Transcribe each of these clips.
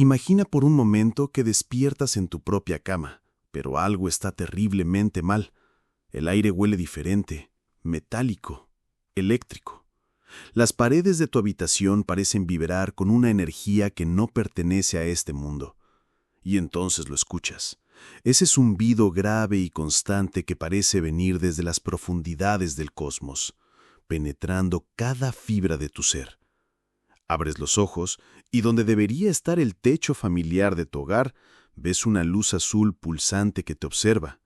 Imagina por un momento que despiertas en tu propia cama, pero algo está terriblemente mal. El aire huele diferente, metálico, eléctrico. Las paredes de tu habitación parecen vibrar con una energía que no pertenece a este mundo. Y entonces lo escuchas. Ese zumbido grave y constante que parece venir desde las profundidades del cosmos, penetrando cada fibra de tu ser. Abres los ojos y donde debería estar el techo familiar de tu hogar, ves una luz azul pulsante que te observa,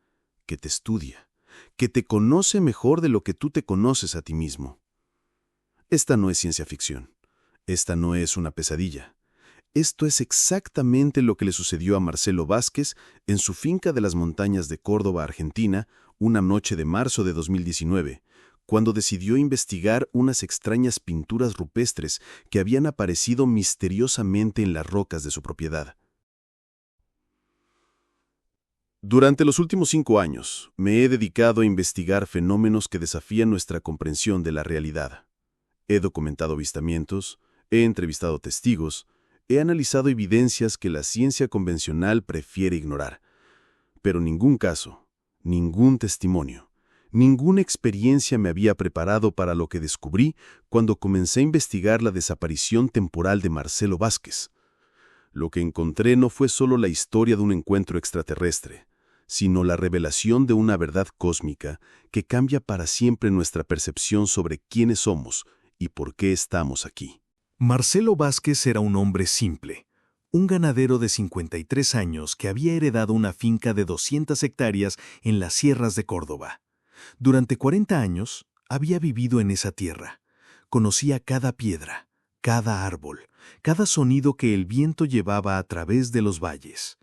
que te estudia, que te conoce mejor de lo que tú te conoces a ti mismo. Esta no es ciencia ficción. Esta no es una pesadilla. Esto es exactamente lo que le sucedió a Marcelo Vázquez en su finca de las montañas de Córdoba, Argentina, una noche de marzo de 2019, cuando decidió investigar unas extrañas pinturas rupestres que habían aparecido misteriosamente en las rocas de su propiedad. Durante los últimos 5 años, me he dedicado a investigar fenómenos que desafían nuestra comprensión de la realidad. He documentado avistamientos, he entrevistado testigos, he analizado evidencias que la ciencia convencional prefiere ignorar. Pero ningún caso, ningún testimonio, ninguna experiencia me había preparado para lo que descubrí cuando comencé a investigar la desaparición temporal de Marcelo Vázquez. Lo que encontré no fue solo la historia de un encuentro extraterrestre, sino la revelación de una verdad cósmica que cambia para siempre nuestra percepción sobre quiénes somos y por qué estamos aquí. Marcelo Vázquez era un hombre simple, un ganadero de 53 años que había heredado una finca de 200 hectáreas en las sierras de Córdoba. Durante 40 años había vivido en esa tierra. Conocía cada piedra, cada árbol, cada sonido que el viento llevaba a través de los valles.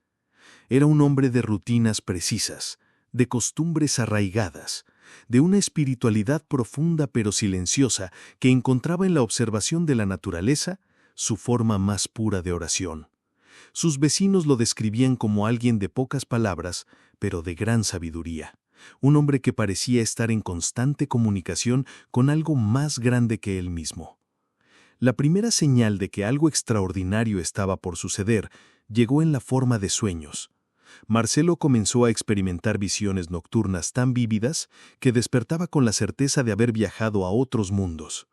Era un hombre de rutinas precisas, de costumbres arraigadas, de una espiritualidad profunda pero silenciosa que encontraba en la observación de la naturaleza su forma más pura de oración. Sus vecinos lo describían como alguien de pocas palabras, pero de gran sabiduría. Un hombre que parecía estar en constante comunicación con algo más grande que él mismo. La primera señal de que algo extraordinario estaba por suceder llegó en la forma de sueños. Marcelo comenzó a experimentar visiones nocturnas tan vívidas que despertaba con la certeza de haber viajado a otros mundos.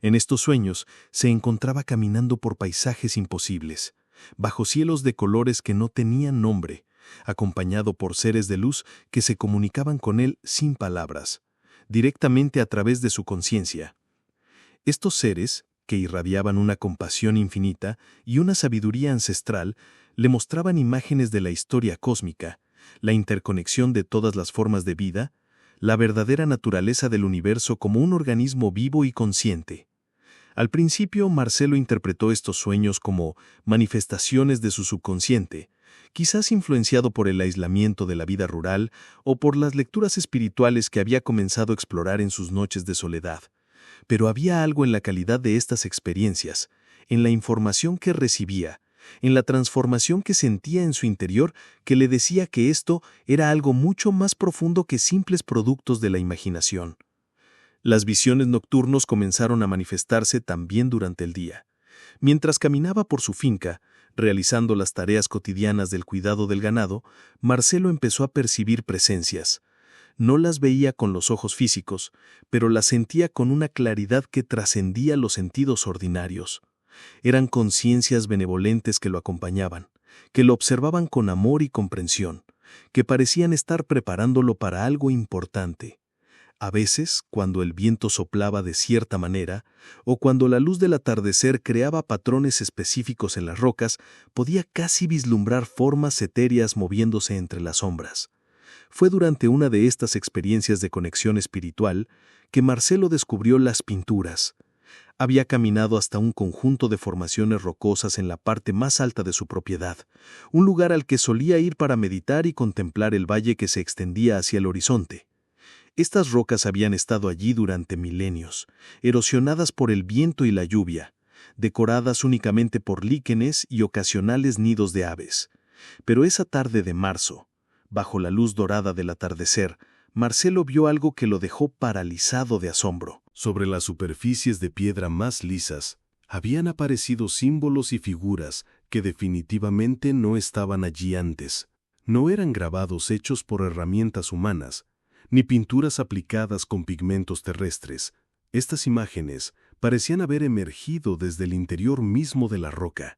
En estos sueños se encontraba caminando por paisajes imposibles, bajo cielos de colores que no tenían nombre, acompañado por seres de luz que se comunicaban con él sin palabras, directamente a través de su conciencia. Estos seres, que irradiaban una compasión infinita y una sabiduría ancestral, le mostraban imágenes de la historia cósmica, la interconexión de todas las formas de vida, la verdadera naturaleza del universo como un organismo vivo y consciente. Al principio, Marcelo interpretó estos sueños como manifestaciones de su subconsciente, quizás influenciado por el aislamiento de la vida rural o por las lecturas espirituales que había comenzado a explorar en sus noches de soledad. Pero había algo en la calidad de estas experiencias, en la información que recibía, en la transformación que sentía en su interior, que le decía que esto era algo mucho más profundo que simples productos de la imaginación. Las visiones nocturnos comenzaron a manifestarse también durante el día. Mientras caminaba por su finca, realizando las tareas cotidianas del cuidado del ganado, Marcelo empezó a percibir presencias. No las veía con los ojos físicos, pero las sentía con una claridad que trascendía los sentidos ordinarios. Eran conciencias benevolentes que lo acompañaban, que lo observaban con amor y comprensión, que parecían estar preparándolo para algo importante. A veces, cuando el viento soplaba de cierta manera, o cuando la luz del atardecer creaba patrones específicos en las rocas, podía casi vislumbrar formas etéreas moviéndose entre las sombras. Fue durante una de estas experiencias de conexión espiritual que Marcelo descubrió las pinturas. Había caminado hasta un conjunto de formaciones rocosas en la parte más alta de su propiedad, un lugar al que solía ir para meditar y contemplar el valle que se extendía hacia el horizonte. Estas rocas habían estado allí durante milenios, erosionadas por el viento y la lluvia, decoradas únicamente por líquenes y ocasionales nidos de aves. Pero esa tarde de marzo, bajo la luz dorada del atardecer, Marcelo vio algo que lo dejó paralizado de asombro. Sobre las superficies de piedra más lisas, habían aparecido símbolos y figuras que definitivamente no estaban allí antes. No eran grabados hechos por herramientas humanas, ni pinturas aplicadas con pigmentos terrestres. Estas imágenes parecían haber emergido desde el interior mismo de la roca,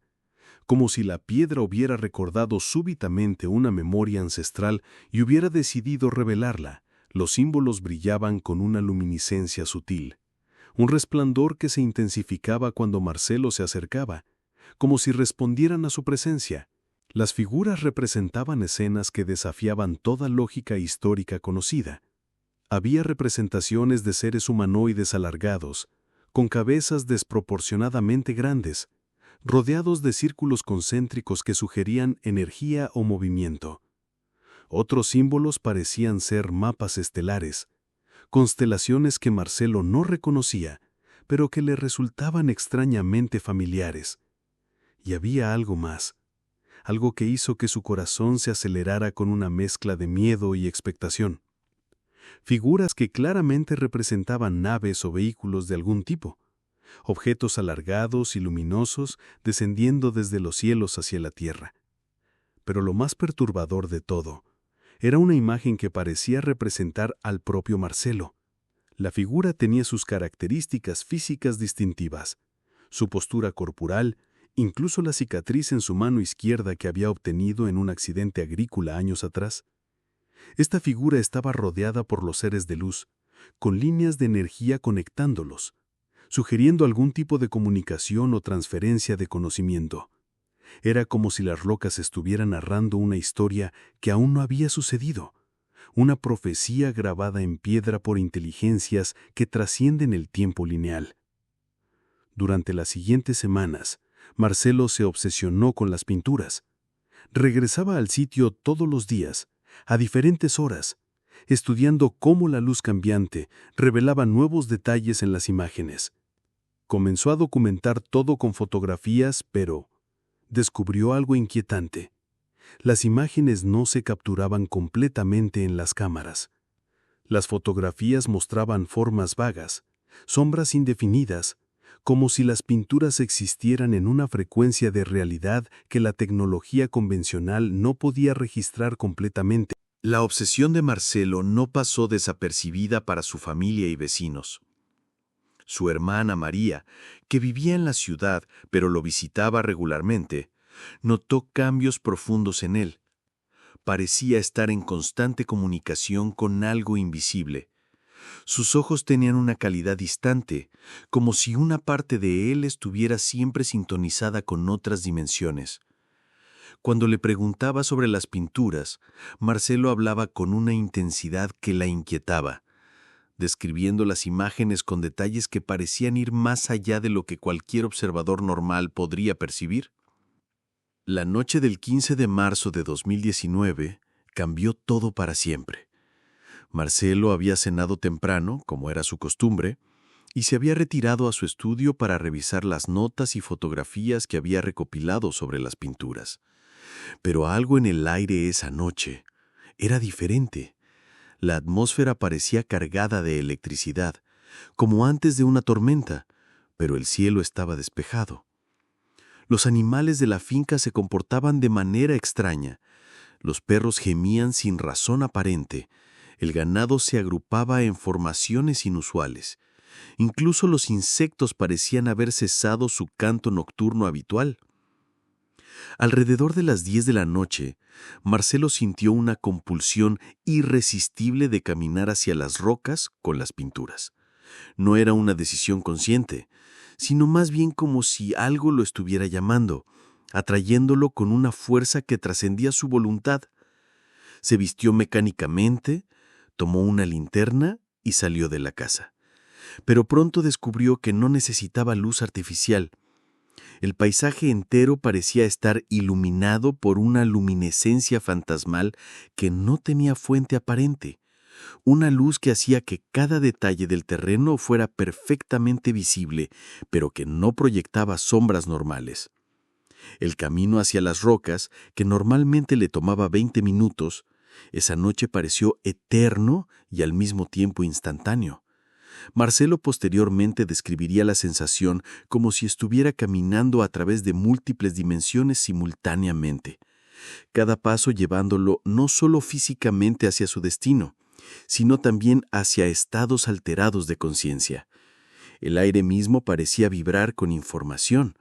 como si la piedra hubiera recordado súbitamente una memoria ancestral y hubiera decidido revelarla. Los símbolos brillaban con una luminiscencia sutil, un resplandor que se intensificaba cuando Marcelo se acercaba, como si respondieran a su presencia. Las figuras representaban escenas que desafiaban toda lógica histórica conocida. Había representaciones de seres humanoides alargados, con cabezas desproporcionadamente grandes, rodeados de círculos concéntricos que sugerían energía o movimiento. Otros símbolos parecían ser mapas estelares, constelaciones que Marcelo no reconocía, pero que le resultaban extrañamente familiares. Y había algo más, algo que hizo que su corazón se acelerara con una mezcla de miedo y expectación. Figuras que claramente representaban naves o vehículos de algún tipo, objetos alargados y luminosos descendiendo desde los cielos hacia la tierra. Pero lo más perturbador de todo era una imagen que parecía representar al propio Marcelo. La figura tenía sus características físicas distintivas, su postura corporal, incluso la cicatriz en su mano izquierda que había obtenido en un accidente agrícola años atrás. Esta figura estaba rodeada por los seres de luz, con líneas de energía conectándolos, sugiriendo algún tipo de comunicación o transferencia de conocimiento. Era como si las rocas estuvieran narrando una historia que aún no había sucedido, una profecía grabada en piedra por inteligencias que trascienden el tiempo lineal. Durante las siguientes semanas, Marcelo se obsesionó con las pinturas. Regresaba al sitio todos los días, a diferentes horas, estudiando cómo la luz cambiante revelaba nuevos detalles en las imágenes. Comenzó a documentar todo con fotografías, pero descubrió algo inquietante. Las imágenes no se capturaban completamente en las cámaras. Las fotografías mostraban formas vagas, sombras indefinidas, como si las pinturas existieran en una frecuencia de realidad que la tecnología convencional no podía registrar completamente. La obsesión de Marcelo no pasó desapercibida para su familia y vecinos. Su hermana María, que vivía en la ciudad pero lo visitaba regularmente, notó cambios profundos en él. Parecía estar en constante comunicación con algo invisible. Sus ojos tenían una calidad distante, como si una parte de él estuviera siempre sintonizada con otras dimensiones. Cuando le preguntaba sobre las pinturas, Marcelo hablaba con una intensidad que la inquietaba, describiendo las imágenes con detalles que parecían ir más allá de lo que cualquier observador normal podría percibir. La noche del 15 de marzo de 2019 cambió todo para siempre. Marcelo había cenado temprano, como era su costumbre, y se había retirado a su estudio para revisar las notas y fotografías que había recopilado sobre las pinturas. Pero algo en el aire esa noche era diferente. La atmósfera parecía cargada de electricidad, como antes de una tormenta, pero el cielo estaba despejado. Los animales de la finca se comportaban de manera extraña. Los perros gemían sin razón aparente. El ganado se agrupaba en formaciones inusuales. Incluso los insectos parecían haber cesado su canto nocturno habitual. Alrededor de las 10 de la noche, Marcelo sintió una compulsión irresistible de caminar hacia las rocas con las pinturas. No era una decisión consciente, sino más bien como si algo lo estuviera llamando, atrayéndolo con una fuerza que trascendía su voluntad. Se vistió mecánicamente, tomó una linterna y salió de la casa. Pero pronto descubrió que no necesitaba luz artificial. El paisaje entero parecía estar iluminado por una luminescencia fantasmal que no tenía fuente aparente, una luz que hacía que cada detalle del terreno fuera perfectamente visible, pero que no proyectaba sombras normales. El camino hacia las rocas, que normalmente le tomaba 20 minutos, esa noche pareció eterno y al mismo tiempo instantáneo. Marcelo posteriormente describiría la sensación como si estuviera caminando a través de múltiples dimensiones simultáneamente, cada paso llevándolo no solo físicamente hacia su destino, sino también hacia estados alterados de conciencia. El aire mismo parecía vibrar con información,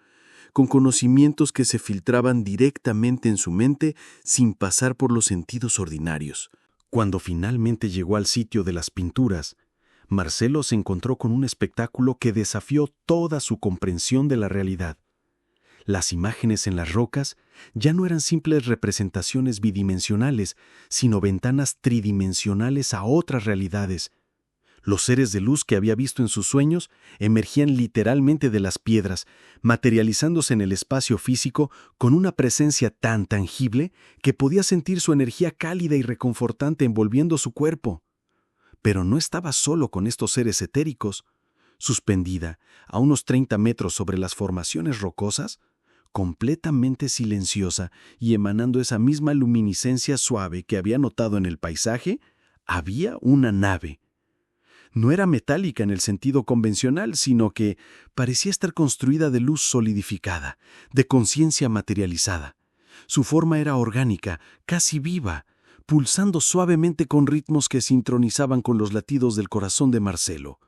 con conocimientos que se filtraban directamente en su mente sin pasar por los sentidos ordinarios. Cuando finalmente llegó al sitio de las pinturas, Marcelo se encontró con un espectáculo que desafió toda su comprensión de la realidad. Las imágenes en las rocas ya no eran simples representaciones bidimensionales, sino ventanas tridimensionales a otras realidades. Los seres de luz que había visto en sus sueños emergían literalmente de las piedras, materializándose en el espacio físico con una presencia tan tangible que podía sentir su energía cálida y reconfortante envolviendo su cuerpo. Pero no estaba solo con estos seres etéricos. Suspendida a unos 30 metros sobre las formaciones rocosas, completamente silenciosa y emanando esa misma luminiscencia suave que había notado en el paisaje, había una nave. No era metálica en el sentido convencional, sino que parecía estar construida de luz solidificada, de conciencia materializada. Su forma era orgánica, casi viva, pulsando suavemente con ritmos que sincronizaban con los latidos del corazón de Marcelo.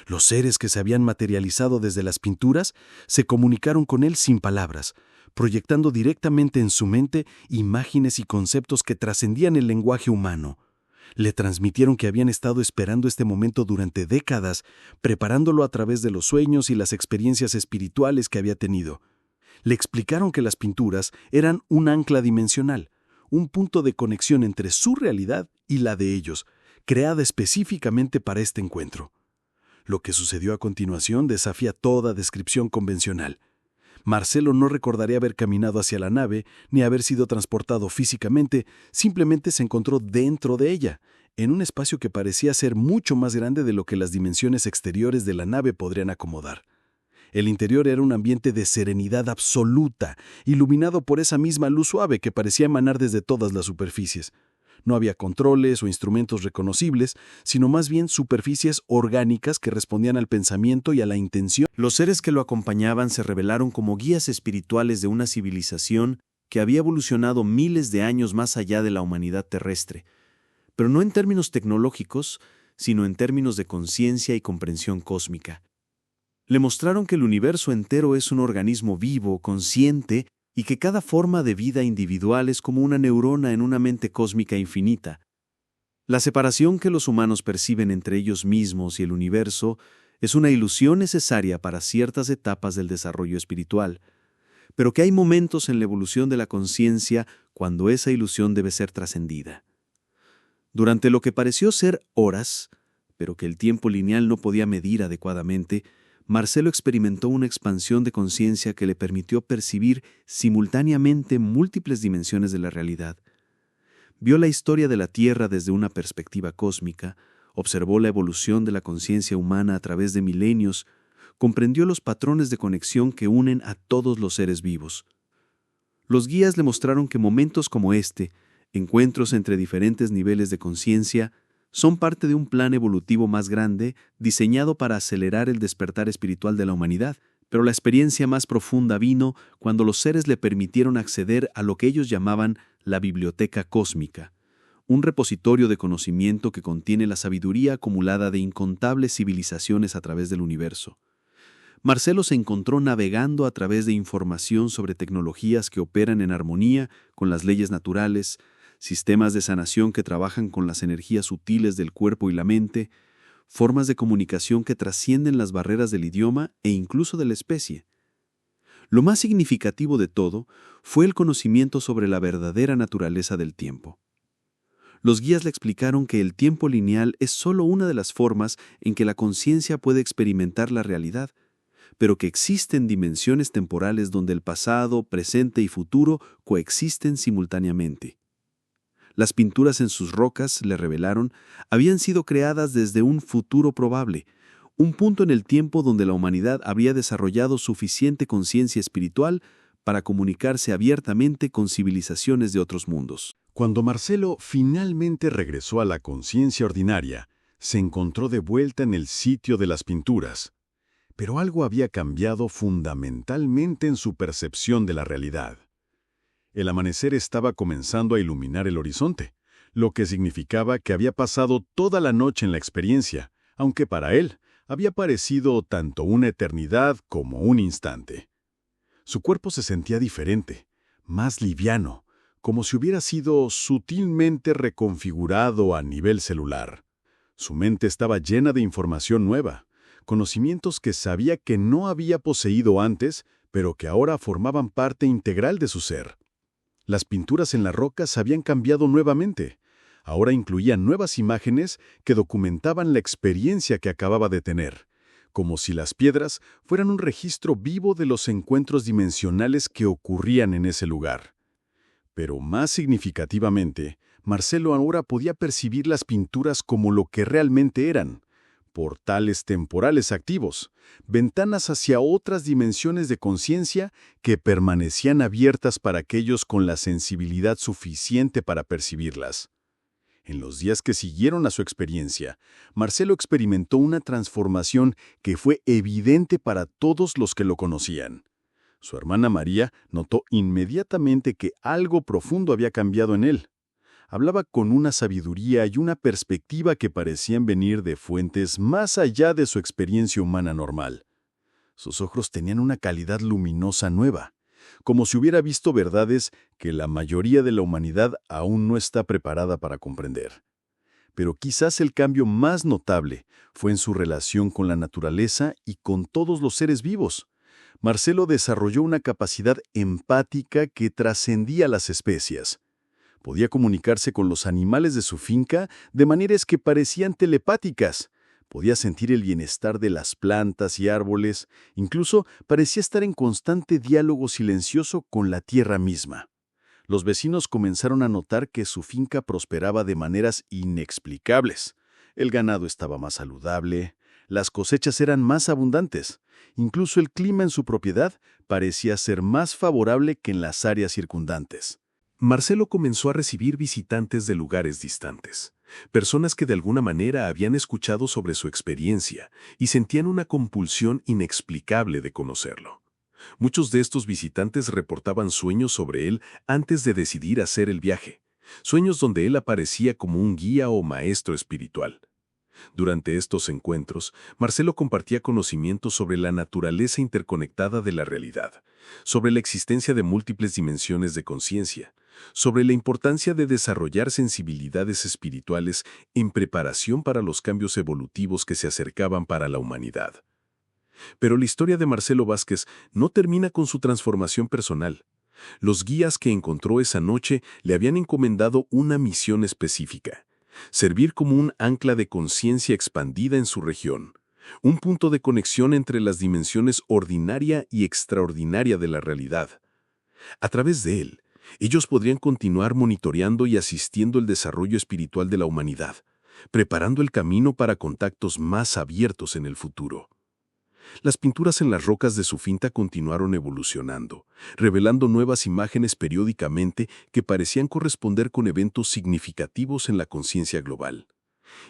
Los seres que se habían materializado desde las pinturas se comunicaron con él sin palabras, proyectando directamente en su mente imágenes y conceptos que trascendían el lenguaje humano. Le transmitieron que habían estado esperando este momento durante décadas, preparándolo a través de los sueños y las experiencias espirituales que había tenido. Le explicaron que las pinturas eran un ancla dimensional, un punto de conexión entre su realidad y la de ellos, creada específicamente para este encuentro. Lo que sucedió a continuación desafía toda descripción convencional. Marcelo no recordaría haber caminado hacia la nave ni haber sido transportado físicamente, simplemente se encontró dentro de ella, en un espacio que parecía ser mucho más grande de lo que las dimensiones exteriores de la nave podrían acomodar. El interior era un ambiente de serenidad absoluta, iluminado por esa misma luz suave que parecía emanar desde todas las superficies. No había controles o instrumentos reconocibles, sino más bien superficies orgánicas que respondían al pensamiento y a la intención. Los seres que lo acompañaban se revelaron como guías espirituales de una civilización que había evolucionado miles de años más allá de la humanidad terrestre, pero no en términos tecnológicos, sino en términos de conciencia y comprensión cósmica. Le mostraron que el universo entero es un organismo vivo, consciente, y que cada forma de vida individual es como una neurona en una mente cósmica infinita. La separación que los humanos perciben entre ellos mismos y el universo es una ilusión necesaria para ciertas etapas del desarrollo espiritual, pero que hay momentos en la evolución de la conciencia cuando esa ilusión debe ser trascendida. Durante lo que pareció ser horas, pero que el tiempo lineal no podía medir adecuadamente, Marcelo experimentó una expansión de conciencia que le permitió percibir simultáneamente múltiples dimensiones de la realidad. Vio la historia de la Tierra desde una perspectiva cósmica, observó la evolución de la conciencia humana a través de milenios, comprendió los patrones de conexión que unen a todos los seres vivos. Los guías le mostraron que momentos como este, encuentros entre diferentes niveles de conciencia, son parte de un plan evolutivo más grande diseñado para acelerar el despertar espiritual de la humanidad, pero la experiencia más profunda vino cuando los seres le permitieron acceder a lo que ellos llamaban la biblioteca cósmica, un repositorio de conocimiento que contiene la sabiduría acumulada de incontables civilizaciones a través del universo. Marcelo se encontró navegando a través de información sobre tecnologías que operan en armonía con las leyes naturales, sistemas de sanación que trabajan con las energías sutiles del cuerpo y la mente, formas de comunicación que trascienden las barreras del idioma e incluso de la especie. Lo más significativo de todo fue el conocimiento sobre la verdadera naturaleza del tiempo. Los guías le explicaron que el tiempo lineal es solo una de las formas en que la conciencia puede experimentar la realidad, pero que existen dimensiones temporales donde el pasado, presente y futuro coexisten simultáneamente. Las pinturas en sus rocas, le revelaron, habían sido creadas desde un futuro probable, un punto en el tiempo donde la humanidad habría desarrollado suficiente conciencia espiritual para comunicarse abiertamente con civilizaciones de otros mundos. Cuando Marcelo finalmente regresó a la conciencia ordinaria, se encontró de vuelta en el sitio de las pinturas. Pero algo había cambiado fundamentalmente en su percepción de la realidad. El amanecer estaba comenzando a iluminar el horizonte, lo que significaba que había pasado toda la noche en la experiencia, aunque para él había parecido tanto una eternidad como un instante. Su cuerpo se sentía diferente, más liviano, como si hubiera sido sutilmente reconfigurado a nivel celular. Su mente estaba llena de información nueva, conocimientos que sabía que no había poseído antes, pero que ahora formaban parte integral de su ser. Las pinturas en las rocas habían cambiado nuevamente. Ahora incluían nuevas imágenes que documentaban la experiencia que acababa de tener, como si las piedras fueran un registro vivo de los encuentros dimensionales que ocurrían en ese lugar. Pero más significativamente, Marcelo ahora podía percibir las pinturas como lo que realmente eran: portales temporales activos, ventanas hacia otras dimensiones de conciencia que permanecían abiertas para aquellos con la sensibilidad suficiente para percibirlas. En los días que siguieron a su experiencia, Marcelo experimentó una transformación que fue evidente para todos los que lo conocían. Su hermana María notó inmediatamente que algo profundo había cambiado en él. Hablaba con una sabiduría y una perspectiva que parecían venir de fuentes más allá de su experiencia humana normal. Sus ojos tenían una calidad luminosa nueva, como si hubiera visto verdades que la mayoría de la humanidad aún no está preparada para comprender. Pero quizás el cambio más notable fue en su relación con la naturaleza y con todos los seres vivos. Marcelo desarrolló una capacidad empática que trascendía las especies. Podía comunicarse con los animales de su finca de maneras que parecían telepáticas. Podía sentir el bienestar de las plantas y árboles, incluso parecía estar en constante diálogo silencioso con la tierra misma. Los vecinos comenzaron a notar que su finca prosperaba de maneras inexplicables. El ganado estaba más saludable, las cosechas eran más abundantes, incluso el clima en su propiedad parecía ser más favorable que en las áreas circundantes. Marcelo comenzó a recibir visitantes de lugares distantes, personas que de alguna manera habían escuchado sobre su experiencia y sentían una compulsión inexplicable de conocerlo. Muchos de estos visitantes reportaban sueños sobre él antes de decidir hacer el viaje, sueños donde él aparecía como un guía o maestro espiritual. Durante estos encuentros, Marcelo compartía conocimientos sobre la naturaleza interconectada de la realidad, sobre la existencia de múltiples dimensiones de conciencia, sobre la importancia de desarrollar sensibilidades espirituales en preparación para los cambios evolutivos que se acercaban para la humanidad. Pero la historia de Marcelo Vázquez no termina con su transformación personal. Los guías que encontró esa noche le habían encomendado una misión específica: servir como un ancla de conciencia expandida en su región, un punto de conexión entre las dimensiones ordinaria y extraordinaria de la realidad. A través de él, ellos podrían continuar monitoreando y asistiendo el desarrollo espiritual de la humanidad, preparando el camino para contactos más abiertos en el futuro. Las pinturas en las rocas de su finca continuaron evolucionando, revelando nuevas imágenes periódicamente que parecían corresponder con eventos significativos en la conciencia global.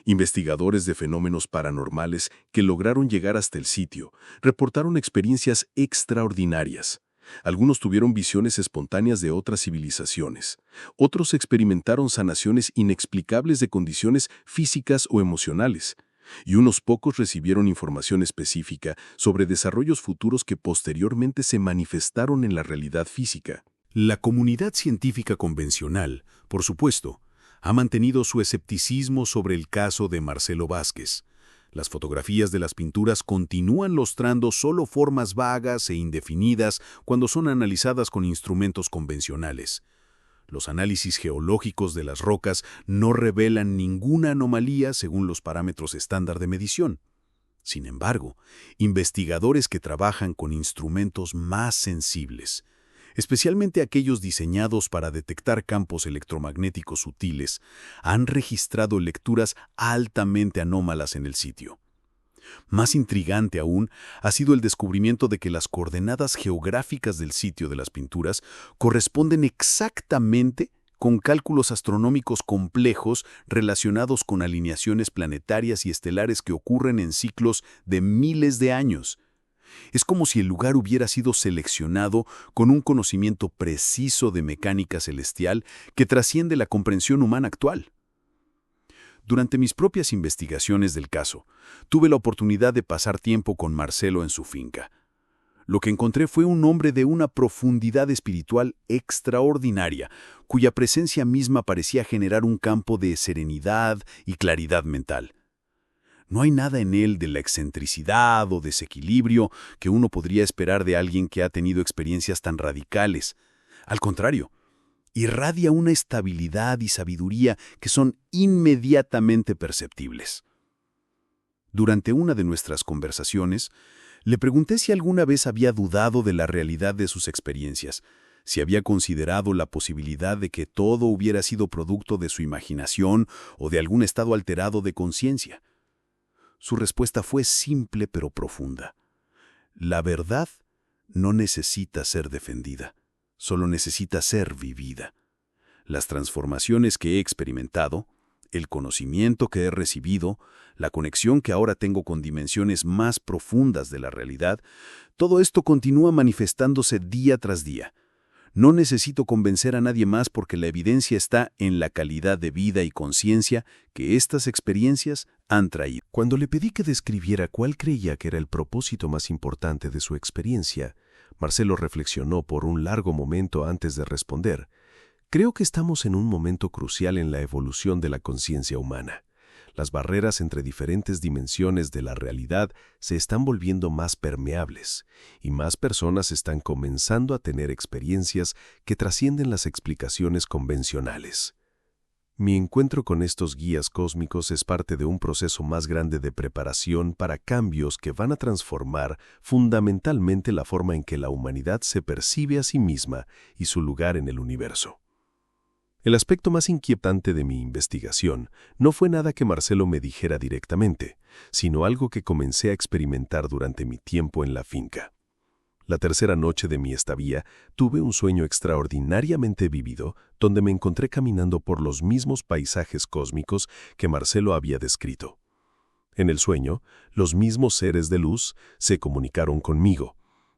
Investigadores de fenómenos paranormales que lograron llegar hasta el sitio reportaron experiencias extraordinarias. Algunos tuvieron visiones espontáneas de otras civilizaciones. Otros experimentaron sanaciones inexplicables de condiciones físicas o emocionales. Y unos pocos recibieron información específica sobre desarrollos futuros que posteriormente se manifestaron en la realidad física. La comunidad científica convencional, por supuesto, ha mantenido su escepticismo sobre el caso de Marcelo Vázquez. Las fotografías de las pinturas continúan mostrando solo formas vagas e indefinidas cuando son analizadas con instrumentos convencionales. Los análisis geológicos de las rocas no revelan ninguna anomalía según los parámetros estándar de medición. Sin embargo, investigadores que trabajan con instrumentos más sensibles, especialmente aquellos diseñados para detectar campos electromagnéticos sutiles, han registrado lecturas altamente anómalas en el sitio. Más intrigante aún ha sido el descubrimiento de que las coordenadas geográficas del sitio de las pinturas corresponden exactamente con cálculos astronómicos complejos relacionados con alineaciones planetarias y estelares que ocurren en ciclos de miles de años. Es como si el lugar hubiera sido seleccionado con un conocimiento preciso de mecánica celestial que trasciende la comprensión humana actual. Durante mis propias investigaciones del caso, tuve la oportunidad de pasar tiempo con Marcelo en su finca. Lo que encontré fue un hombre de una profundidad espiritual extraordinaria, cuya presencia misma parecía generar un campo de serenidad y claridad mental. No hay nada en él de la excentricidad o desequilibrio que uno podría esperar de alguien que ha tenido experiencias tan radicales. Al contrario, irradia una estabilidad y sabiduría que son inmediatamente perceptibles. Durante una de nuestras conversaciones, le pregunté si alguna vez había dudado de la realidad de sus experiencias, si había considerado la posibilidad de que todo hubiera sido producto de su imaginación o de algún estado alterado de conciencia. Su respuesta fue simple pero profunda. La verdad no necesita ser defendida, solo necesita ser vivida. Las transformaciones que he experimentado, el conocimiento que he recibido, la conexión que ahora tengo con dimensiones más profundas de la realidad, todo esto continúa manifestándose día tras día. No necesito convencer a nadie más porque la evidencia está en la calidad de vida y conciencia que estas experiencias han traído. Cuando le pedí que describiera cuál creía que era el propósito más importante de su experiencia, Marcelo reflexionó por un largo momento antes de responder. Creo que estamos en un momento crucial en la evolución de la conciencia humana. Las barreras entre diferentes dimensiones de la realidad se están volviendo más permeables, y más personas están comenzando a tener experiencias que trascienden las explicaciones convencionales. Mi encuentro con estos guías cósmicos es parte de un proceso más grande de preparación para cambios que van a transformar fundamentalmente la forma en que la humanidad se percibe a sí misma y su lugar en el universo. El aspecto más inquietante de mi investigación no fue nada que Marcelo me dijera directamente, sino algo que comencé a experimentar durante mi tiempo en la finca. La tercera noche de mi estadía, tuve un sueño extraordinariamente vívido donde me encontré caminando por los mismos paisajes cósmicos que Marcelo había descrito. En el sueño, los mismos seres de luz se comunicaron conmigo,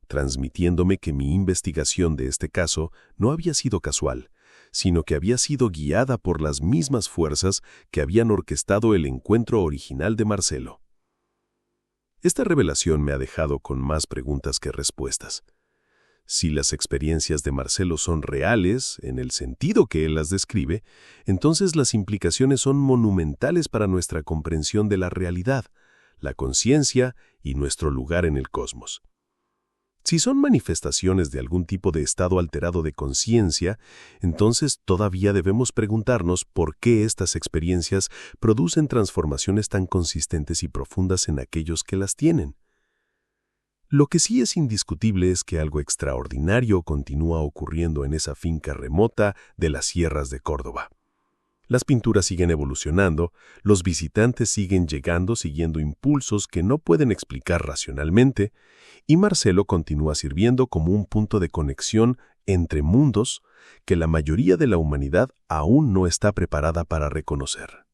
transmitiéndome que mi investigación de este caso no había sido casual, sino que había sido guiada por las mismas fuerzas que habían orquestado el encuentro original de Marcelo. Esta revelación me ha dejado con más preguntas que respuestas. Si las experiencias de Marcelo son reales, en el sentido que él las describe, entonces las implicaciones son monumentales para nuestra comprensión de la realidad, la conciencia y nuestro lugar en el cosmos. Si son manifestaciones de algún tipo de estado alterado de conciencia, entonces todavía debemos preguntarnos por qué estas experiencias producen transformaciones tan consistentes y profundas en aquellos que las tienen. Lo que sí es indiscutible es que algo extraordinario continúa ocurriendo en esa finca remota de las sierras de Córdoba. Las pinturas siguen evolucionando, los visitantes siguen llegando siguiendo impulsos que no pueden explicar racionalmente, y Marcelo continúa sirviendo como un punto de conexión entre mundos que la mayoría de la humanidad aún no está preparada para reconocer.